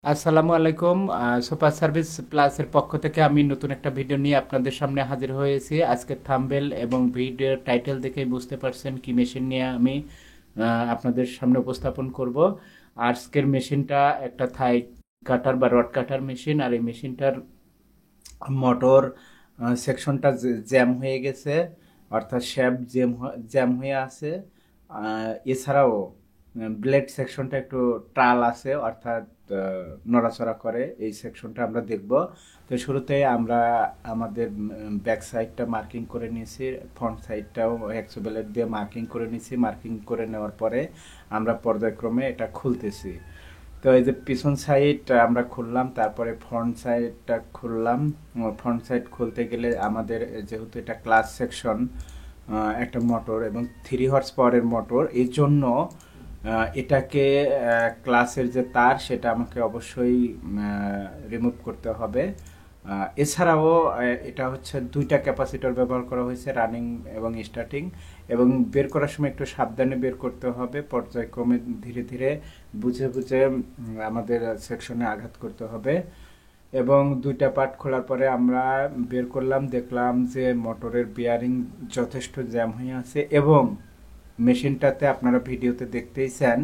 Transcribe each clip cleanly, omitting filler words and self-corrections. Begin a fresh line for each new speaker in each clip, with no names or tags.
আসসালামু আলাইকুম। Super service প্লাসের পক্ষ থেকে আমি নতুন একটা ভিডিও নিয়ে আপনাদের সামনে হাজির হয়েছি। আজকে থাম্বনেল এবং ভিডিওর টাইটেল দেখেই বুঝতে পারছেন কি মেশিন নিয়ে আমি আপনাদের সামনে উপস্থাপন করব। আজকের মেশিনটা একটা থাই কাটার বা রড কাটার মেশিন, আর এই মেশিনটার মোটর সেকশনটা জ্যাম হয়ে গেছে, অর্থাৎ শ্যাফট জ্যাম হয়ে আছে। এছাড়াও ব্লেড সেকশনটা একটু টাল আছে, অর্থাৎ নড়াচড়া করে। এই সেকশনটা আমরা দেখব। তো শুরুতে আমরা আমাদের ব্যাক সাইডটা মার্কিং করে নিয়েছি, ফ্রন্ট সাইডটাও হেক্সো ব্লেড দিয়ে মার্কিং করে নিয়েছি। মার্কিং করে নেওয়ার পরে আমরা পর্যায়ক্রমে এটা খুলতেছি। তো এই যে পিছন সাইড আমরা খুললাম, তারপরে ফ্রন্ট সাইডটা খুললাম। ফ্রন্ট সাইড খুলতে গেলে আমাদের, যেহেতু এটা ক্লাস সেকশন, একটা মোটর এবং 3 হর্স পাওয়ারের মোটর, এই জন্য এটাকে ক্লাসের যে তার সেটা আমাকে অবশ্যই রিমুভ করতে হবে। এছাড়াও এটা হচ্ছে 2টা ক্যাপাসিটর ব্যবহার করা হয়েছে, রানিং এবং স্টার্টিং। এবং বের করার সময় একটু সাবধানে বের করতে হবে, পর্যায়ক্রমে ধীরে ধীরে বুঝে বুঝে আমাদের সেকশনে আঘাত করতে হবে। এবং 2টা পার্ট খোলার পরে আমরা বের করলাম, দেখলাম যে মোটরের বিয়ারিং যথেষ্ট জ্যাম হয়ে আছে এবং মেশিনটাতে আপনারা ভিডিওতে দেখতেইছেন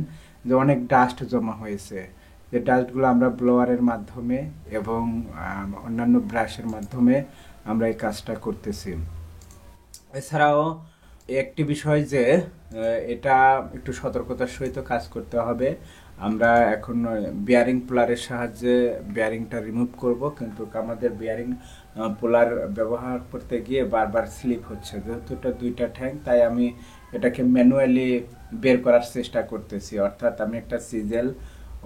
যে অনেক ডাস্ট জমা হয়েছে। যে ডাস্টগুলো আমরা ব্লোয়ারের মাধ্যমে এবং অন্যান্য ব্রাশের মাধ্যমে আমরা এই কাজটা করতেছি। এছাড়াও একটি বিষয় যে এটা একটু সতর্কতার সহিত কাজ করতে হবে। আমরা এখন বিয়ারিং পোলারের সাহায্যে বিয়ারিংটা রিমুভ করব, কিন্তু আমাদের বিয়ারিং পোলার ব্যবহার করতে গিয়ে বারবার স্লিপ হচ্ছে। যেহেতু এটা 2টা ঠ্যাং, তাই আমি এটাকে ম্যানুয়ালি বের করার চেষ্টা করতেছি, অর্থাৎ আমি একটা সিজেল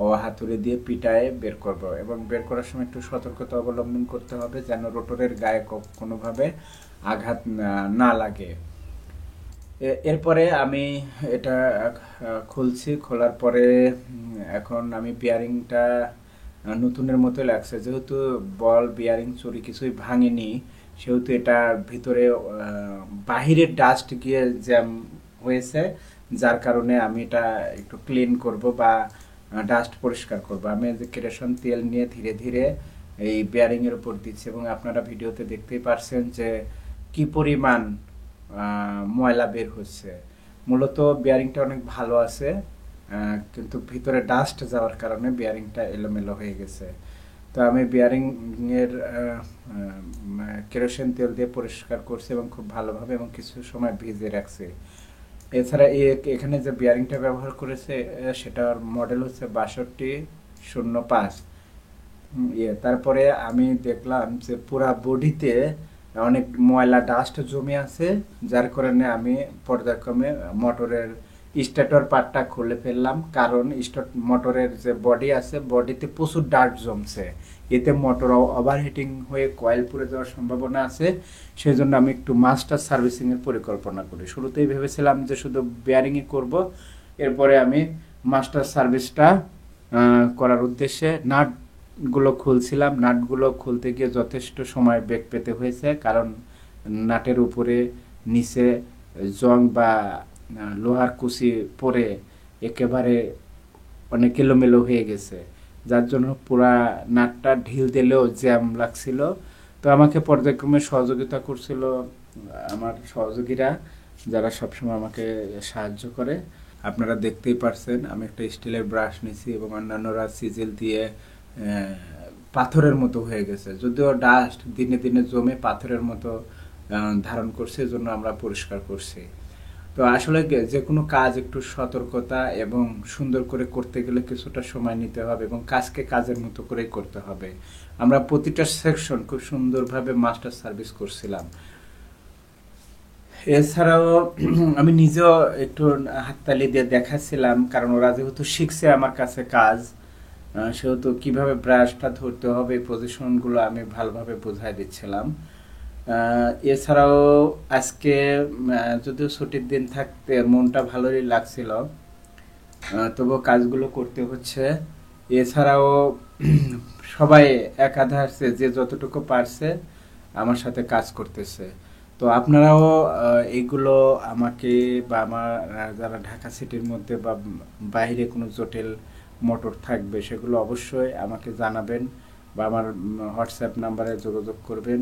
ও হাতুড়ি দিয়ে পিটায়ে বের করব। এবং বের করার সময় একটু সতর্কতা অবলম্বন করতে হবে যেন রোটরের গায়ে কোনোভাবে আঘাত না লাগে। এরপরে আমি এটা খুলছি। খোলার পরে এখন আমি বিয়ারিংটা নতুনের মতো লাগছে, যেহেতু বল বিয়ারিং চুরি কিছুই ভাঙেনি, সেহেতু এটার ভিতরে বাহিরের ডাস্ট গিয়ে জ্যাম হয়েছে, যার কারণে আমি এটা একটু ক্লিন করব বা ডাস্ট পরিষ্কার করব। আমি যে কেরোসিন তেল নিয়ে ধীরে ধীরে এই বিয়ারিং এর উপর দিচ্ছি এবং আপনারা ভিডিওতে দেখতেই পারছেন যে কি পরিমাণ ময়লা বের হচ্ছে। মূলত বিয়ারিংটা অনেক ভালো আছে, কিন্তু ভিতরে ডাস্ট যাওয়ার কারণে বিয়ারিংটা এলোমেলো হয়ে গেছে। তো আমি বিয়ারিং এর কেরোসিন তেল দিয়ে পরিষ্কার করছি এবং খুব ভালোভাবে এবং কিছু সময় ভিজিয়ে রাখছি। এছাড়া এখানে যে বিয়ারিংটা ব্যবহার করেছে সেটার মডেল হচ্ছে 6205। তারপরে আমি দেখলাম যে পুরা বডিতে অনেক ময়লা ডাস্ট জমে আছে, যার কারণে আমি পর্যায়ক্রমে মোটরের স্টার্টার পার্টটা খুলে ফেললাম, কারণ মোটরের যে বডি আছে বডিতে প্রচুর ডাস্ট জমছে। এতে মোটর ওভারহিটিং হয়ে কয়েল পুড়ে যাওয়ার সম্ভাবনা আছে। সেই জন্য আমি একটু মাস্টার সার্ভিসিং এর পরিকল্পনা করি। শুরুতেই ভেবেছিলাম যে শুধু বেয়ারিংই করব, এরপরে আমি মাস্টার সার্ভিসটা করার উদ্দেশ্যে নাটগুলো খুলছিলাম। নাটগুলো খুলতে গিয়ে যথেষ্ট সময় বেগ পেতে হয়েছে, কারণ নাটের উপরে নিচে জং বা লোহার কুচি পরে একেবারে অনেক এলোমেলো হয়ে গেছে, যার জন্য পুরা নাটটা ঢিল দিলেও জ্যাম লাগছিল। তো আমাকে পর্যায়ক্রমে সহযোগিতা করছিল আমার সহযোগীরা, যারা সবসময় আমাকে সাহায্য করে। আপনারা দেখতেই পারছেন আমি একটা স্টিলের ব্রাশ নিয়েছি এবং অন্যান্যরা সিজেল দিয়ে পাথরের মতো হয়ে গেছে, যদিও ডাস্ট দিনে দিনে জমে পাথরের মতো ধারণ করছে, এজন্য আমরা পরিষ্কার করছি। তো আসলে যে কোনো কাজ একটু সতর্কতা এবং সুন্দর করে করতে গেলে কিছুটা সময় নিতে হবে এবং কাজকে কাজের মতো করেই করতে হবে। আমরা প্রতিটা সেকশন খুব সুন্দরভাবে মাস্টার সার্ভিস করছিলাম। এছাড়াও আমি নিজেও একটু হাততালি দিয়ে দেখাচ্ছিলাম, কারণ ওরা যেহেতু শিখছে আমার কাছে কাজ, সেহেতু কিভাবে ব্রাশটা ধরতে হবে এই পজিশনগুলো আমি ভালোভাবে বোঝাই দিচ্ছিলাম। এছাড়াও আজকে যদিও ছুটির দিন থাকতে মনটা ভালোই লাগছিল, তবুও কাজগুলো করতে হচ্ছে। এছাড়াও সবাই একাধারে যে যতটুকু পারছে আমার সাথে কাজ করতেছে। তো আপনারাও এইগুলো আমাকে বা আমার যারা ঢাকা সিটির মধ্যে বা বাইরে কোনো জটিল মোটর থাকবে সেগুলো অবশ্যই আমাকে জানাবেন বা আমার হোয়াটসঅ্যাপ নাম্বারে যোগাযোগ করবেন।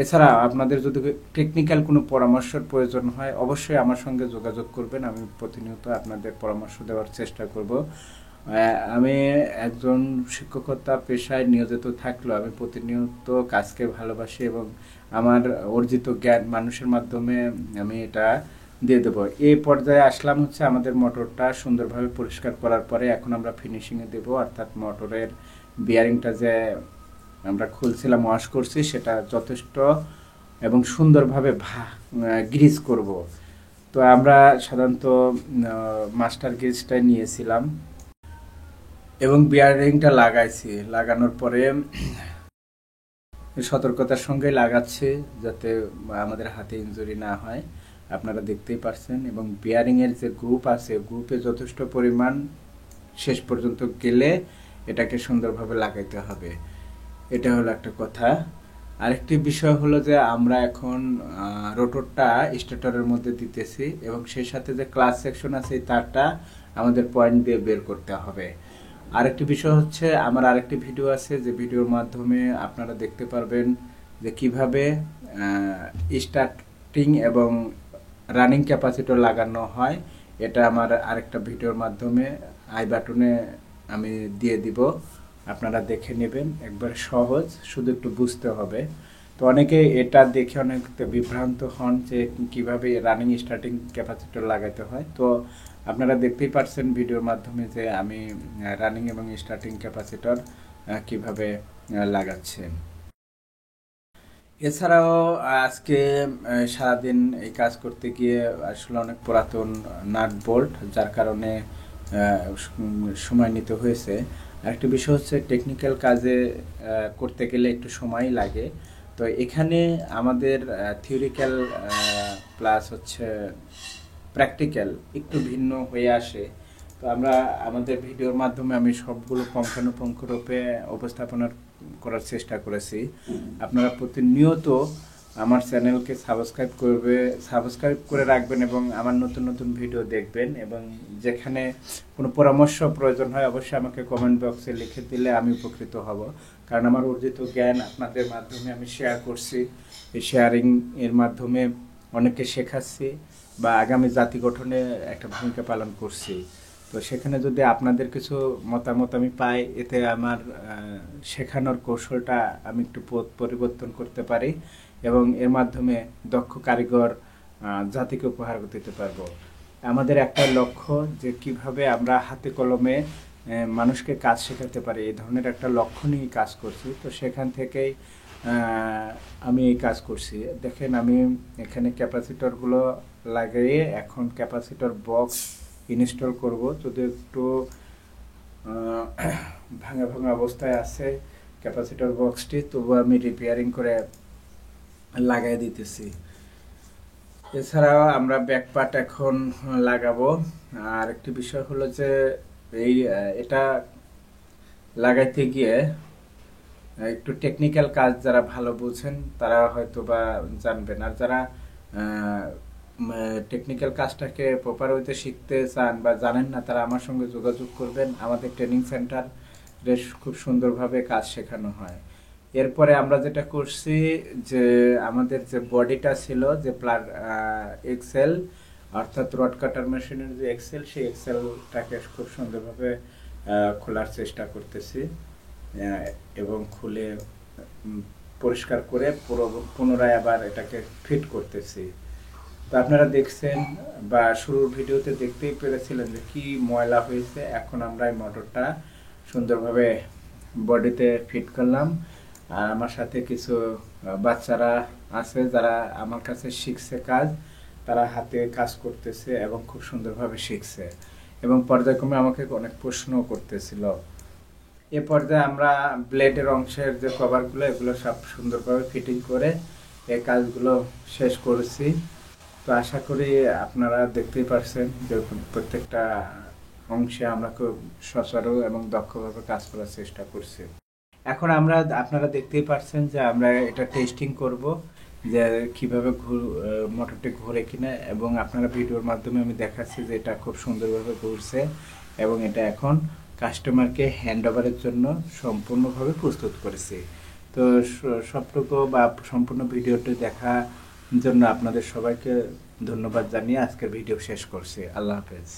এছাড়া আপনাদের যদি টেকনিক্যাল কোনো পরামর্শের প্রয়োজন হয় অবশ্যই আমার সঙ্গে যোগাযোগ করবেন, আমি প্রতিনিয়ত আপনাদের পরামর্শ দেওয়ার চেষ্টা করব। আমি একজন শিক্ষকতা পেশায় নিয়োজিত থাকলেও আমি প্রতিনিয়ত কাজকে ভালোবাসি এবং আমার অর্জিত জ্ঞান মানুষের মাধ্যমে আমি এটা দিয়ে দেবো। এই পর্যায়ে আসলাম হচ্ছে আমাদের মোটরটা সুন্দরভাবে পরিষ্কার করার পরে এখন আমরা ফিনিশিংয়ে দেব, অর্থাৎ মোটরের বিয়ারিংটা যে আমরা খুলছিলাম ওয়াশ করছি সেটা যথেষ্ট এবং সুন্দরভাবে গ্রিজ করব। তো আমরা সাধারণত মাস্টার গ্রিজটাই নিয়েছিলাম এবং বিয়ারিংটা লাগাইছি। লাগানোর পরে সতর্কতার সঙ্গে লাগাচ্ছে যাতে আমাদের হাতে ইনজুরি না হয়, আপনারা দেখতেই পাচ্ছেন। এবং বিয়ারিংয়ের যে গ্রুপ আছে গ্রুপে যথেষ্ট পরিমাণ শেষ পর্যন্ত গেলে এটাকে সুন্দরভাবে লাগাইতে হবে, এটা হলো একটা কথা। আরেকটি বিষয় হলো যে আমরা এখন রোটরটা স্টেটরের মধ্যে দিতেছি এবং সেই সাথে যে ক্লাস সেকশন আছে এই তারটা আমাদের পয়েন্ট দিয়ে বের করতে হবে। আরেকটি বিষয় হচ্ছে আমার আরেকটি ভিডিও আছে যে ভিডিওর মাধ্যমে আপনারা দেখতে পারবেন যে কিভাবে স্টার্টিং এবং রানিং ক্যাপাসিটর লাগানো হয়। এটা আমার আরেকটা ভিডিওর মাধ্যমে আই বাটনে আমি দিয়ে দিব, আপনারা দেখে নেবেন। একবার সহজ, শুধু একটু বুঝতে হবে। তো অনেকে এটা দেখে অনেক বিভ্রান্ত হন যে কিভাবে রানিং স্টার্টিং ক্যাপাসিটর লাগাতে হয়। তো আপনারা দেখতেই পাচ্ছেন ভিডিওর মাধ্যমে যে আমি রানিং এবং স্টার্টিং ক্যাপাসিটর কিভাবে লাগাচ্ছি। এছাড়াও আজকে সারাদিন এই কাজ করতে গিয়ে আসলে অনেক পুরাতন নাট বোল্ট, যার কারণে সময় নিতে হয়েছে। আরেকটি বিষয় হচ্ছে টেকনিক্যাল কাজে করতে গেলে একটু সময় লাগে। তো এখানে আমাদের থিওরিক্যাল প্লাস হচ্ছে প্র্যাকটিক্যাল একটু ভিন্ন হয়ে আসে। তো আমরা আমাদের ভিডিওর মাধ্যমে আমি সবগুলো পুঙ্খানুপুঙ্খরূপে উপস্থাপনা করার চেষ্টা করেছি। আপনারা প্রতিনিয়ত আমার চ্যানেলকে সাবস্ক্রাইব করে রাখবেন এবং আমার নতুন নতুন ভিডিও দেখবেন। এবং যেখানে কোনো পরামর্শ প্রয়োজন হয় অবশ্যই আমাকে কমেন্ট বক্সে লিখে দিলে আমি উপকৃত হব, কারণ আমার অর্জিত জ্ঞান আপনাদের মাধ্যমে আমি শেয়ার করছি। এই শেয়ারিং এর মাধ্যমে অনেককে শেখাচ্ছি বা আগামী জাতি গঠনে একটা ভূমিকা পালন করছি। তো সেখানে যদি আপনাদের কিছু মতামত আমি পাই, এতে আমার শেখানোর কৌশলটা আমি একটু পরিবর্তন করতে পারি এবং এর মাধ্যমে দক্ষ কারিগর জাতিকে উপহার দিতে পারবো। আমাদের একটা লক্ষ্য যে কিভাবে আমরা হাতে কলমে মানুষকে কাজ শেখাতে পারি, এই ধরনের একটা লক্ষ্য নিয়ে কাজ করছি। তো সেখান থেকেই আমি এই কাজ করছি। দেখেন আমি এখানে ক্যাপাসিটরগুলো লাগিয়ে এখন ক্যাপাসিটর বক্স ইনস্টল করব। যদি একটু ভাঙা ভাঙা অবস্থায় আছে ক্যাপাসিটর বক্সটি, তবু আমি রিপেয়ারিং করে লাগাই দিতেছি। এছাড়াও আমরা ব্যাকপার্ট এখন লাগাবো। আর একটি বিষয় হলো যে এটা লাগাইতে গিয়ে একটু টেকনিক্যাল কাজ যারা ভালো বুঝেন তারা হয়তো বা জানবেন, আর যারা টেকনিক্যাল কাজটাকে প্রপার ওয়েতে শিখতে চান বা জানেন না তারা আমার সঙ্গে যোগাযোগ করবেন। আমাদের ট্রেনিং সেন্টারে খুব সুন্দরভাবে কাজ শেখানো হয়। এরপরে আমরা যেটা করছি যে আমাদের যে বডিটা ছিল যে এক্সেল অর্থাৎ রড কাটার মেশিনের যে এক্সেল, সেই এক্সেলটাকে খুব সুন্দরভাবে খোলার চেষ্টা করতেছি এবং খুলে পরিষ্কার করে পুনরায় আবার এটাকে ফিট করতেছি। তো আপনারা দেখছেন বা শুরুর ভিডিওতে দেখতেই পেরেছিলেন যে কি ময়লা হয়েছে। এখন আমরা এই মোটরটা সুন্দরভাবে বডিতে ফিট করলাম। আর আমার সাথে কিছু বাচ্চারা আছে যারা আমার কাছে শিখছে কাজ, তারা হাতে কাজ করতেছে এবং খুব সুন্দরভাবে শিখছে এবং পর্যায়ক্রমে আমাকে অনেক প্রশ্ন করতেছিল। এ পর্যায়ে আমরা ব্লেডের অংশের যে কভারগুলো এগুলো সব সুন্দরভাবে ফিটিং করে এই কাজগুলো শেষ করেছি। তো আশা করি আপনারা দেখতেই পারছেন যে প্রত্যেকটা অংশে আমরা খুব সচরাচর এবং দক্ষভাবে কাজ করার চেষ্টা করছি। এখন আপনারা দেখতেই পারছেন যে আমরা এটা টেস্টিং করব যে কিভাবে মোটরটি ঘুরে কিনা, এবং আপনারা ভিডিওর মাধ্যমে আমি দেখাচ্ছি যে এটা খুব সুন্দরভাবে ঘুরছে এবং এটা এখন কাস্টমারকে হ্যান্ড ওভারের জন্য সম্পূর্ণভাবে প্রস্তুত করেছি। তো সবটুকু বা সম্পূর্ণ ভিডিওটি দেখার জন্য আপনাদের সবাইকে ধন্যবাদ জানিয়ে আজকের ভিডিও শেষ করছি। আল্লাহ হাফেজ।